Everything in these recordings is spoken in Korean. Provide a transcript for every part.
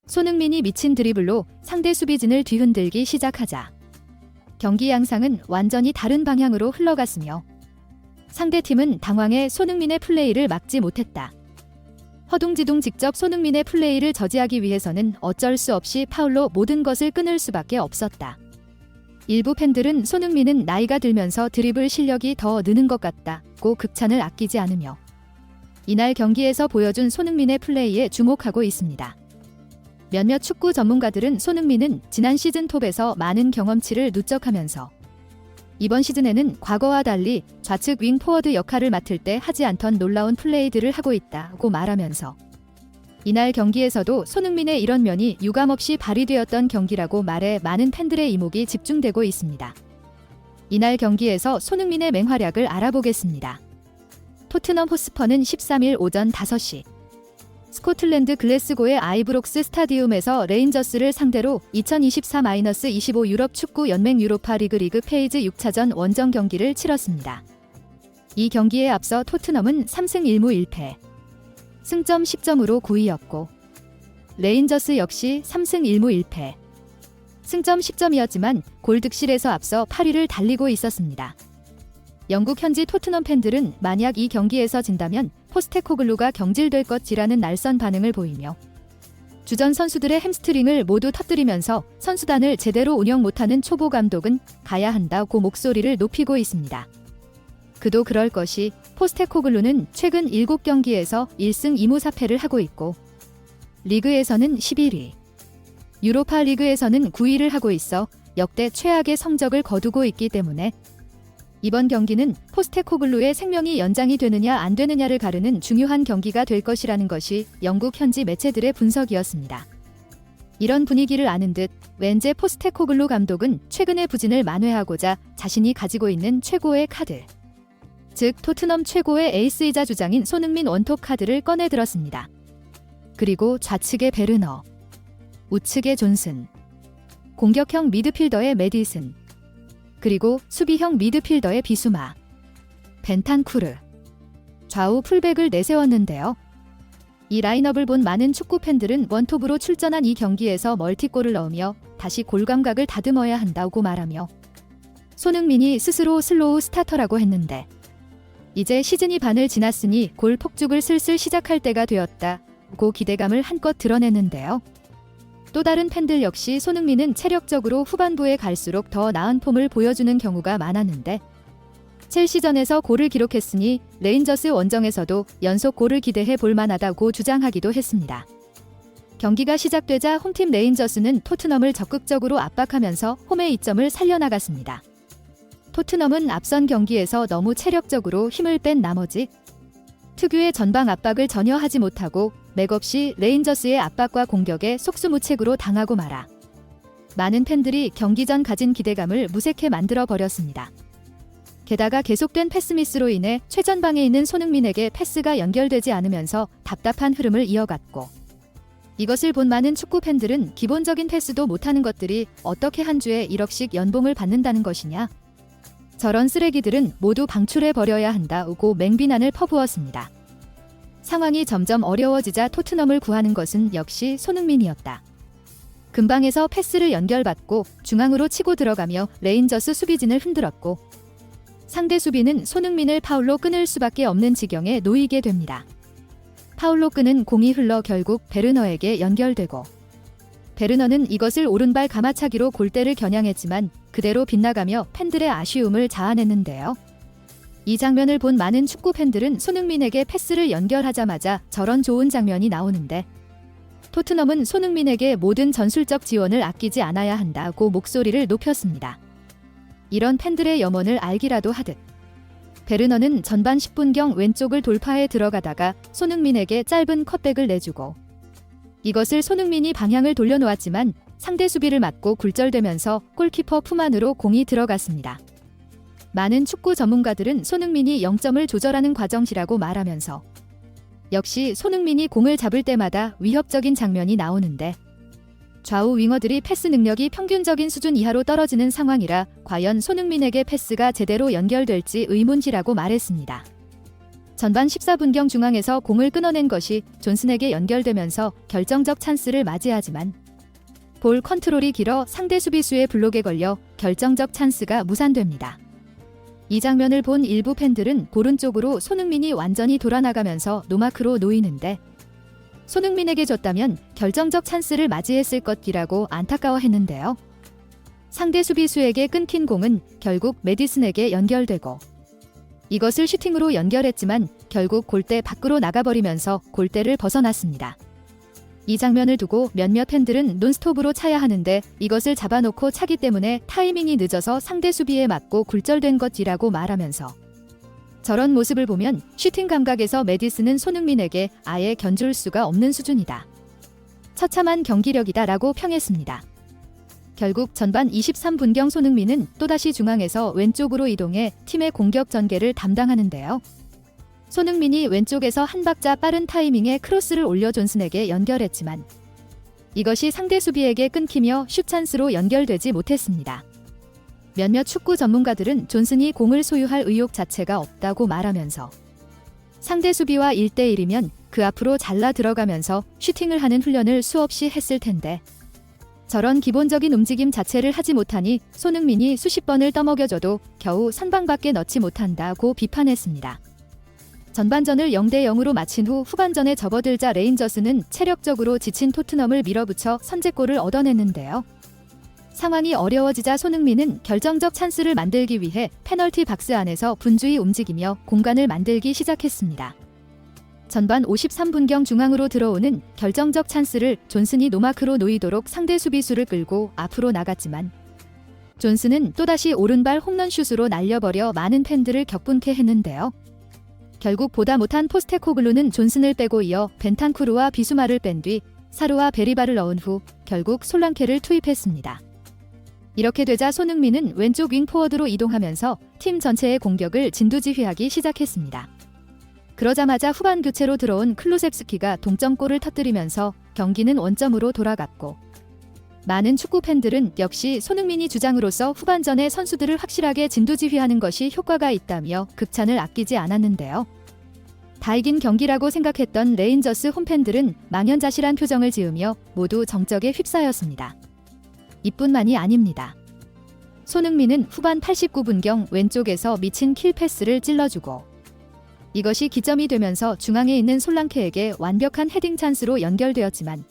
손흥민이 미친 드리블로 상대 수비진을 뒤흔들기 시작하자 경기 양상은 완전히 다른 방향으로 흘러갔으며 상대팀은 당황해 손흥민의 플레이를 막지 못했다. 허둥지둥 직접 손흥민의 플레이를 저지하기 위해서는 어쩔 수 없이 파울로 모든 것을 끊을 수밖에 없었다. 일부 팬들은 손흥민은 나이가 들면서 드리블 실력이 더 느는 것 같다고 극찬을 아끼지 않으며 이날 경기에서 보여준 손흥민의 플레이에 주목하고 있습니다. 몇몇 축구 전문가들은 손흥민은 지난 시즌 톱에서 많은 경험치를 누적하면서 이번 시즌에는 과거와 달리 좌측 윙 포워드 역할을 맡을 때 하지 않던 놀라운 플레이들을 하고 있다고 말하면서 이날 경기에서도 손흥민의 이런 면이 유감없이 발휘되었던 경기라고 말해 많은 팬들의 이목이 집중되고 있습니다. 이날 경기에서 손흥민의 맹활약을 알아보겠습니다. 토트넘 호스퍼는 13일 오전 5시 스코틀랜드 글래스고의 아이브록스 스타디움에서 레인저스를 상대로 2024-25 유럽 축구 연맹 유로파 리그 페이즈 6차전 원정 경기를 치렀습니다. 이 경기에 앞서 토트넘은 3승 1무 1패, 승점 10점으로 9위였고 레인저스 역시 3승 1무 1패, 승점 10점이었지만 골 득실에서 앞서 8위를 달리고 있었습니다. 영국 현지 토트넘 팬들은 만약 이 경기에서 진다면 포스테코글루가 경질될 것이라는 날선 반응을 보이며 주전 선수들의 햄스트링을 모두 터뜨리면서 선수단을 제대로 운영 못하는 초보 감독은 가야 한다고 목소리를 높이고 있습니다. 그도 그럴 것이 포스테코글루는 최근 7경기에서 1승 2무 4패를 하고 있고 리그에서는 11위, 유로파 리그에서는 9위를 하고 있어 역대 최악의 성적을 거두고 있기 때문에 이번 경기는 포스테코글루의 생명이 연장이 되느냐 안 되느냐를 가르는 중요한 경기가 될 것이라는 것이 영국 현지 매체들의 분석이었습니다. 이런 분위기를 아는 듯 왠지 포스테코글루 감독은 최근의 부진을 만회하고자 자신이 가지고 있는 최고의 카드, 즉 토트넘 최고의 에이스이자 주장인 손흥민 원톱 카드를 꺼내들었습니다. 그리고 좌측의 베르너, 우측의 존슨, 공격형 미드필더의 메디슨, 그리고 수비형 미드필더의 비수마, 벤탄쿠르, 좌우 풀백을 내세웠는데요. 이 라인업을 본 많은 축구 팬들은 원톱으로 출전한 이 경기에서 멀티골을 넣으며 다시 골 감각을 다듬어야 한다고 말하며 손흥민이 스스로 슬로우 스타터라고 했는데 이제 시즌이 반을 지났으니 골 폭죽을 슬슬 시작할 때가 되었다고 기대감을 한껏 드러냈는데요. 또 다른 팬들 역시 손흥민은 체력적으로 후반부에 갈수록 더 나은 폼을 보여주는 경우가 많았는데 첼시전에서 골을 기록했으니 레인저스 원정에서도 연속 골을 기대해 볼 만하다고 주장하기도 했습니다. 경기가 시작되자 홈팀 레인저스는 토트넘을 적극적으로 압박하면서 홈의 이점을 살려나갔습니다. 토트넘은 앞선 경기에서 너무 체력적으로 힘을 뺀 나머지 특유의 전방 압박을 전혀 하지 못하고 맥없이 레인저스의 압박과 공격에 속수무책으로 당하고 말아 많은 팬들이 경기 전 가진 기대감을 무색해 만들어 버렸습니다. 게다가 계속된 패스미스로 인해 최전방에 있는 손흥민에게 패스가 연결되지 않으면서 답답한 흐름을 이어갔고 이것을 본 많은 축구 팬들은 기본적인 패스도 못하는 것들이 어떻게 한 주에 1억씩 연봉을 받는다는 것이냐? 저런 쓰레기들은 모두 방출해 버려야 한다고 맹비난을 퍼부었습니다. 상황이 점점 어려워지자 토트넘을 구하는 것은 역시 손흥민이었다. 근방에서 패스를 연결받고 중앙으로 치고 들어가며 레인저스 수비진을 흔들었고 상대 수비는 손흥민을 파울로 끊을 수밖에 없는 지경에 놓이게 됩니다. 파울로 끄는 공이 흘러 결국 베르너에게 연결되고 베르너는 이것을 오른발 가마차기로 골대를 겨냥했지만 그대로 빗나가며 팬들의 아쉬움을 자아냈는데요. 이 장면을 본 많은 축구 팬들은 손흥민에게 패스를 연결하자마자 저런 좋은 장면이 나오는데 토트넘은 손흥민에게 모든 전술적 지원을 아끼지 않아야 한다고 목소리를 높였습니다. 이런 팬들의 염원을 알기라도 하듯 베르너는 전반 10분경 왼쪽을 돌파해 들어가다가 손흥민에게 짧은 컷백을 내주고 이것을 손흥민이 방향을 돌려놓았지만 상대 수비를 맞고 굴절되면서 골키퍼 품 안으로 공이 들어갔습니다. 많은 축구 전문가들은 손흥민이 0점을 조절하는 과정이라고 말하면서 역시 손흥민이 공을 잡을 때마다 위협적인 장면이 나오는데 좌우 윙어들이 패스 능력이 평균적인 수준 이하로 떨어지는 상황이라 과연 손흥민에게 패스가 제대로 연결될지 의문이라고 말했습니다. 전반 14분경 중앙에서 공을 끊어낸 것이 존슨에게 연결되면서 결정적 찬스를 맞이하지만 볼 컨트롤이 길어 상대 수비수의 블록에 걸려 결정적 찬스가 무산됩니다. 이 장면을 본 일부 팬들은 오른쪽으로 손흥민이 완전히 돌아나가면서 노마크로 놓이는데 손흥민에게 줬다면 결정적 찬스를 맞이했을 것이라고 안타까워했는데요. 상대 수비수에게 끊긴 공은 결국 메디슨에게 연결되고 이것을 슈팅으로 연결했지만 결국 골대 밖으로 나가버리면서 골대를 벗어났습니다. 이 장면을 두고 몇몇 팬들은 논스톱으로 차야 하는데 이것을 잡아놓고 차기 때문에 타이밍이 늦어서 상대 수비에 맞고 굴절된 것이라고 말하면서 저런 모습을 보면 슈팅 감각에서 메디슨은 손흥민에게 아예 견줄 수가 없는 수준이다. 처참한 경기력이다 라고 평했습니다. 결국 전반 23분경 손흥민은 또다시 중앙에서 왼쪽으로 이동해 팀의 공격 전개를 담당하는데요. 손흥민이 왼쪽에서 한 박자 빠른 타이밍에 크로스를 올려 존슨에게 연결했지만 이것이 상대 수비에게 끊기며 슛 찬스로 연결되지 못했습니다. 몇몇 축구 전문가들은 존슨이 공을 소유할 의욕 자체가 없다고 말하면서 상대 수비와 1대1이면 그 앞으로 잘라 들어가면서 슈팅을 하는 훈련을 수없이 했을 텐데 저런 기본적인 움직임 자체를 하지 못하니 손흥민이 수십 번을 떠먹여줘도 겨우 선방밖에 넣지 못한다고 비판했습니다. 전반전을 0대0으로 마친 후 후반전에 접어들자 레인저스는 체력적으로 지친 토트넘을 밀어붙여 선제골을 얻어냈는데요. 상황이 어려워지자 손흥민은 결정적 찬스를 만들기 위해 페널티 박스 안에서 분주히 움직이며 공간을 만들기 시작했습니다. 전반 53분경 중앙으로 들어오는 결정적 찬스를 존슨이 노마크로 놓이도록 상대 수비수를 끌고 앞으로 나갔지만 존슨은 또다시 오른발 홈런슛으로 날려버려 많은 팬들을 격분케 했는데요. 결국 보다 못한 포스테코글루는 존슨을 빼고 이어 벤탄쿠르와 비수마를 뺀 뒤 사루와 베리바를 넣은 후 결국 솔랑케를 투입했습니다. 이렇게 되자 손흥민은 왼쪽 윙포워드로 이동하면서 팀 전체의 공격을 진두지휘하기 시작했습니다. 그러자마자 후반 교체로 들어온 클루셉스키가 동점골을 터뜨리면서 경기는 원점으로 돌아갔고 많은 축구 팬들은 역시 손흥민이 주장으로서 후반전에 선수들을 확실하게 진두지휘하는 것이 효과가 있다며 극찬을 아끼지 않았는데요. 다 이긴 경기라고 생각했던 레인저스 홈팬들은 망연자실한 표정을 지으며 모두 정적에 휩싸였습니다. 이뿐만이 아닙니다. 손흥민은 후반 89분경 왼쪽에서 미친 킬 패스를 찔러주고 이것이 기점이 되면서 중앙에 있는 솔랑케에게 완벽한 헤딩 찬스로 연결되었지만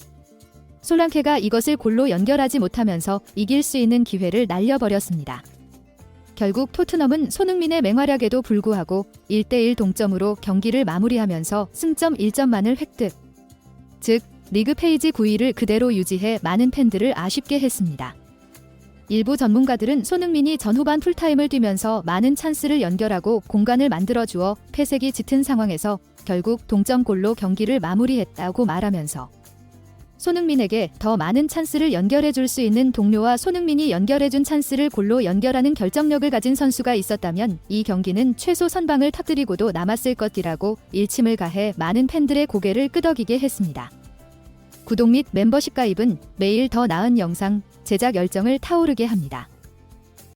솔랑케가 이것을 골로 연결하지 못하면서 이길 수 있는 기회를 날려버렸습니다. 결국 토트넘은 손흥민의 맹활약에도 불구하고 1대1 동점으로 경기를 마무리하면서 승점 1점만을 획득. 즉, 리그 페이지 9위를 그대로 유지해 많은 팬들을 아쉽게 했습니다. 일부 전문가들은 손흥민이 전후반 풀타임을 뛰면서 많은 찬스를 연결하고 공간을 만들어주어 패색이 짙은 상황에서 결국 동점골로 경기를 마무리했다고 말하면서 손흥민에게 더 많은 찬스를 연결해줄 수 있는 동료와 손흥민이 연결해준 찬스를 골로 연결하는 결정력을 가진 선수가 있었다면 이 경기는 최소 선방을 터뜨리고도 남았을 것이라고 일침을 가해 많은 팬들의 고개를 끄덕이게 했습니다. 구독 및 멤버십 가입은 매일 더 나은 영상 제작 열정을 타오르게 합니다.